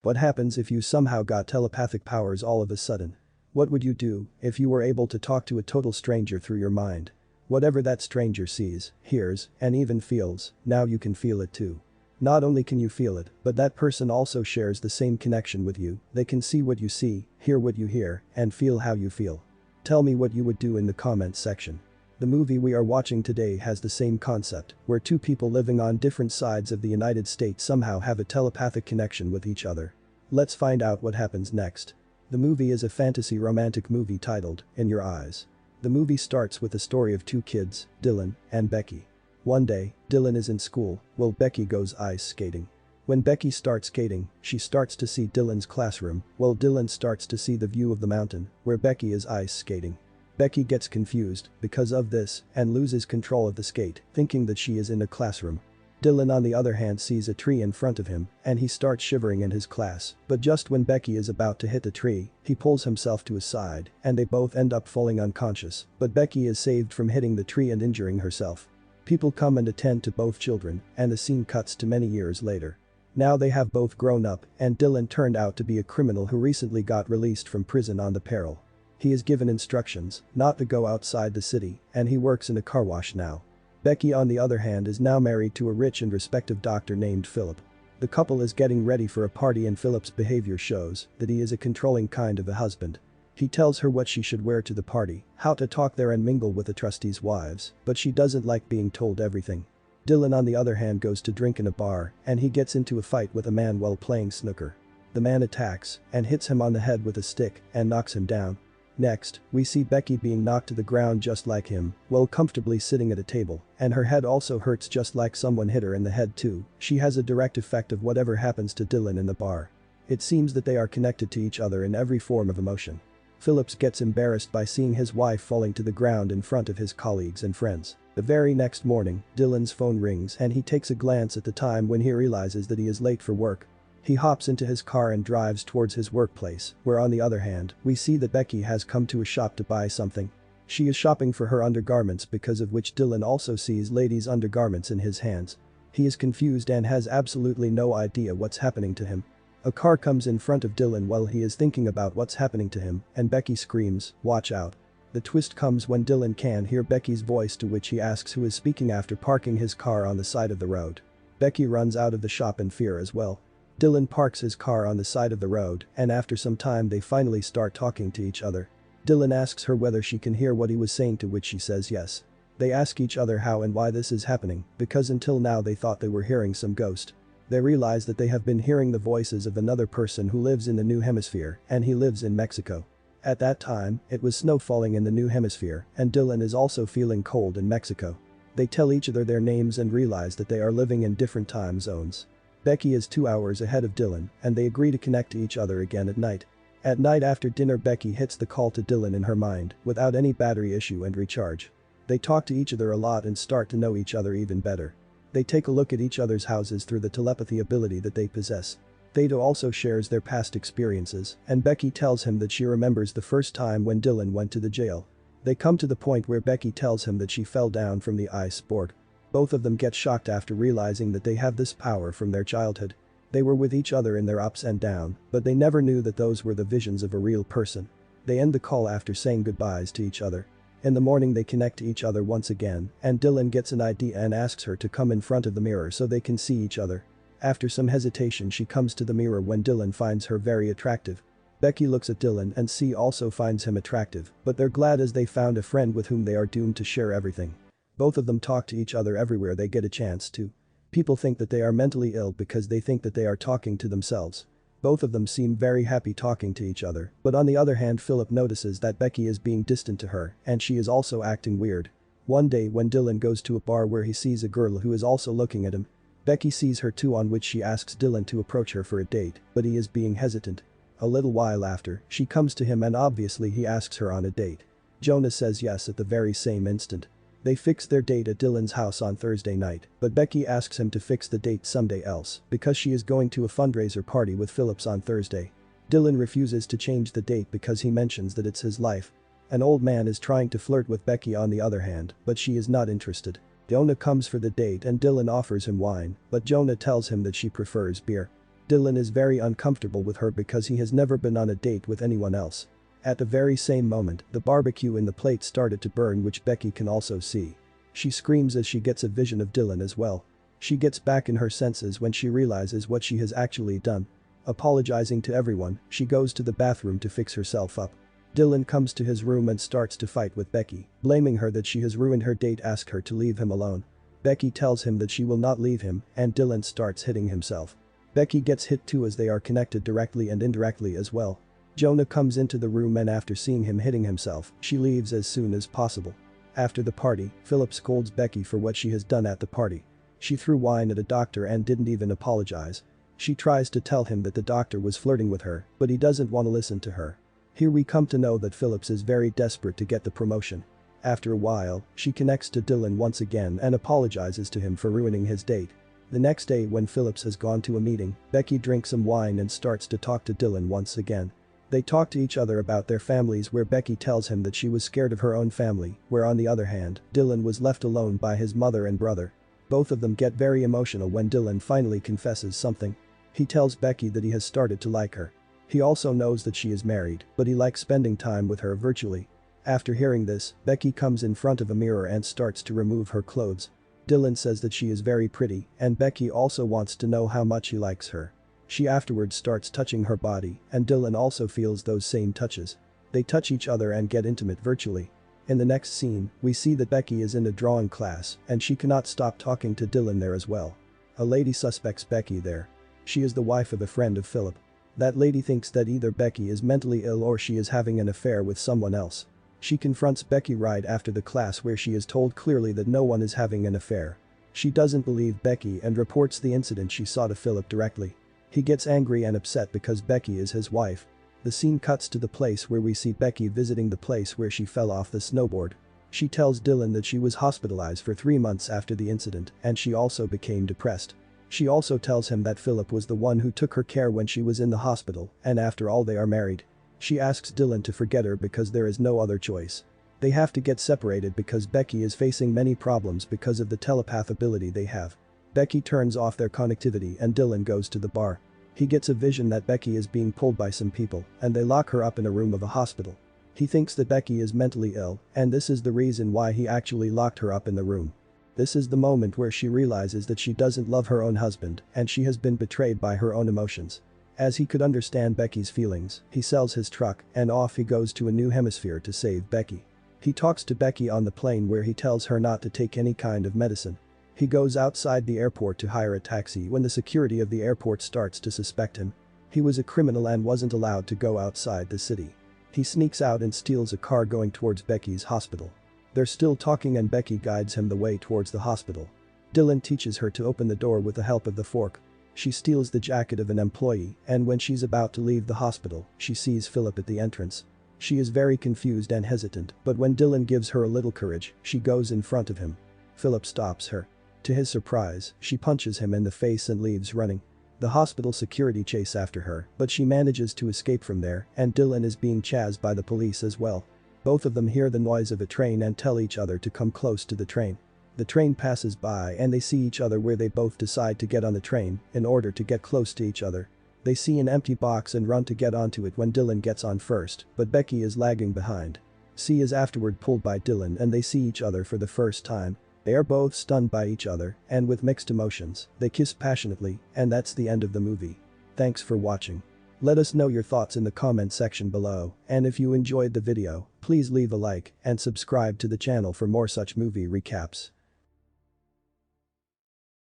What happens if you somehow got telepathic powers all of a sudden? What would you do if you were able to talk to a total stranger through your mind? Whatever that stranger sees, hears, and even feels, now you can feel it too. Not only can you feel it, but that person also shares the same connection with you. They can see what you see, hear what you hear, and feel how you feel. Tell me what you would do in the comments section. The movie we are watching today has the same concept, where two people living on different sides of the United States somehow have a telepathic connection with each other. Let's find out what happens next. The movie is a fantasy romantic movie titled, In Your Eyes. The movie starts with the story of two kids, Dylan and Becky. One day, Dylan is in school, while Becky goes ice skating. When Becky starts skating, she starts to see Dylan's classroom, while Dylan starts to see the view of the mountain, where Becky is ice skating. Becky gets confused because of this and loses control of the skate, thinking that she is in a classroom. Dylan on the other hand sees a tree in front of him and he starts shivering in his class, but just when Becky is about to hit the tree, he pulls himself to his side and they both end up falling unconscious, but Becky is saved from hitting the tree and injuring herself. People come and attend to both children and the scene cuts to many years later. Now they have both grown up and Dylan turned out to be a criminal who recently got released from prison on the parole. He is given instructions not to go outside the city and he works in a car wash now. Becky on the other hand is now married to a rich and respected doctor named Philip. The couple is getting ready for a party and Philip's behavior shows that he is a controlling kind of a husband. He tells her what she should wear to the party, how to talk there and mingle with the trustees' wives, but she doesn't like being told everything. Dylan on the other hand goes to drink in a bar and he gets into a fight with a man while playing snooker. The man attacks and hits him on the head with a stick and knocks him down. Next, we see Becky being knocked to the ground just like him, while comfortably sitting at a table, and her head also hurts just like someone hit her in the head too. She has a direct effect of whatever happens to Dylan in the bar. It seems that they are connected to each other in every form of emotion. Phillips gets embarrassed by seeing his wife falling to the ground in front of his colleagues and friends. The very next morning, Dylan's phone rings and he takes a glance at the time when he realizes that he is late for work. He hops into his car and drives towards his workplace, where on the other hand, we see that Becky has come to a shop to buy something. She is shopping for her undergarments because of which Dylan also sees ladies' undergarments in his hands. He is confused and has absolutely no idea what's happening to him. A car comes in front of Dylan while he is thinking about what's happening to him, and Becky screams, "Watch out." The twist comes when Dylan can hear Becky's voice, to which he asks who is speaking after parking his car on the side of the road. Becky runs out of the shop in fear as well. Dylan parks his car on the side of the road and after some time they finally start talking to each other. Dylan asks her whether she can hear what he was saying, to which she says yes. They ask each other how and why this is happening, because until now they thought they were hearing some ghost. They realize that they have been hearing the voices of another person who lives in the new hemisphere and he lives in Mexico. At that time, it was snow falling in the new hemisphere and Dylan is also feeling cold in Mexico. They tell each other their names and realize that they are living in different time zones. Becky is 2 hours ahead of Dylan and they agree to connect to each other again at night. At night after dinner, Becky hits the call to Dylan in her mind without any battery issue and recharge. They talk to each other a lot and start to know each other even better. They take a look at each other's houses through the telepathy ability that they possess. Theta also shares their past experiences and Becky tells him that she remembers the first time when Dylan went to the jail. They come to the point where Becky tells him that she fell down from the ice board. Both of them get shocked after realizing that they have this power from their childhood. They were with each other in their ups and downs, but they never knew that those were the visions of a real person. They end the call after saying goodbyes to each other. In the morning they connect to each other once again and Dylan gets an idea and asks her to come in front of the mirror so they can see each other. After some hesitation she comes to the mirror when Dylan finds her very attractive. Becky looks at Dylan and she also finds him attractive, but they're glad as they found a friend with whom they are doomed to share everything. Both of them talk to each other everywhere they get a chance to. People think that they are mentally ill because they think that they are talking to themselves. Both of them seem very happy talking to each other, but on the other hand Philip notices that Becky is being distant to her and she is also acting weird. One day when Dylan goes to a bar where he sees a girl who is also looking at him. Becky sees her too, on which she asks Dylan to approach her for a date, but he is being hesitant. A little while after, she comes to him and obviously he asks her on a date. Jonah says yes at the very same instant. They fix their date at Dylan's house on Thursday night, but Becky asks him to fix the date someday else because she is going to a fundraiser party with Phillips on Thursday. Dylan refuses to change the date because he mentions that it's his life. An old man is trying to flirt with Becky on the other hand, but she is not interested. Jonah comes for the date and Dylan offers him wine, but Jonah tells him that she prefers beer. Dylan is very uncomfortable with her because he has never been on a date with anyone else. At the very same moment, the barbecue in the plate started to burn, which Becky can also see. She screams as she gets a vision of Dylan as well. She gets back in her senses when she realizes what she has actually done. Apologizing to everyone, she goes to the bathroom to fix herself up. Dylan comes to his room and starts to fight with Becky, blaming her that she has ruined her date, ask her to leave him alone. Becky tells him that she will not leave him, and Dylan starts hitting himself. Becky gets hit too as they are connected directly and indirectly as well. Jonah comes into the room and after seeing him hitting himself, she leaves as soon as possible. After the party, Philip scolds Becky for what she has done at the party. She threw wine at a doctor and didn't even apologize. She tries to tell him that the doctor was flirting with her, but he doesn't want to listen to her. Here we come to know that Phillips is very desperate to get the promotion. After a while, she connects to Dylan once again and apologizes to him for ruining his date. The next day when Phillips has gone to a meeting, Becky drinks some wine and starts to talk to Dylan once again. They talk to each other about their families, where Becky tells him that she was scared of her own family, where on the other hand, Dylan was left alone by his mother and brother. Both of them get very emotional when Dylan finally confesses something. He tells Becky that he has started to like her. He also knows that she is married, but he likes spending time with her virtually. After hearing this, Becky comes in front of a mirror and starts to remove her clothes. Dylan says that she is very pretty, and Becky also wants to know how much he likes her. She afterwards starts touching her body, and Dylan also feels those same touches. They touch each other and get intimate virtually. In the next scene, we see that Becky is in a drawing class, and she cannot stop talking to Dylan there as well. A lady suspects Becky there. She is the wife of a friend of Philip. That lady thinks that either Becky is mentally ill or she is having an affair with someone else. She confronts Becky right after the class, where she is told clearly that no one is having an affair. She doesn't believe Becky and reports the incident she saw to Philip directly. He gets angry and upset because Becky is his wife. The scene cuts to the place where we see Becky visiting the place where she fell off the snowboard. She tells Dylan that she was hospitalized for 3 months after the incident and she also became depressed. She also tells him that Philip was the one who took her care when she was in the hospital, and after all they are married. She asks Dylan to forget her because there is no other choice. They have to get separated because Becky is facing many problems because of the telepath ability they have. Becky turns off their connectivity and Dylan goes to the bar. He gets a vision that Becky is being pulled by some people and they lock her up in a room of a hospital. He thinks that Becky is mentally ill, and this is the reason why he actually locked her up in the room. This is the moment where she realizes that she doesn't love her own husband and she has been betrayed by her own emotions. As he could understand Becky's feelings, he sells his truck and off he goes to a new hemisphere to save Becky. He talks to Becky on the plane where he tells her not to take any kind of medicine. He goes outside the airport to hire a taxi when the security of the airport starts to suspect him. He was a criminal and wasn't allowed to go outside the city. He sneaks out and steals a car going towards Becky's hospital. They're still talking and Becky guides him the way towards the hospital. Dylan teaches her to open the door with the help of the fork. She steals the jacket of an employee, and when she's about to leave the hospital, she sees Philip at the entrance. She is very confused and hesitant, but when Dylan gives her a little courage, she goes in front of him. Philip stops her. To his surprise, she punches him in the face and leaves running. The hospital security chase after her, but she manages to escape from there, and Dylan is being chased by the police as well. Both of them hear the noise of a train and tell each other to come close to the train. The train passes by and they see each other, where they both decide to get on the train in order to get close to each other. They see an empty box and run to get onto it when Dylan gets on first, but Becky is lagging behind. C is afterward pulled by Dylan and they see each other for the first time. They are both stunned by each other and with mixed emotions, they kiss passionately, and that's the end of the movie. Thanks for watching. Let us know your thoughts in the comment section below, and if you enjoyed the video, please leave a like and subscribe to the channel for more such movie recaps.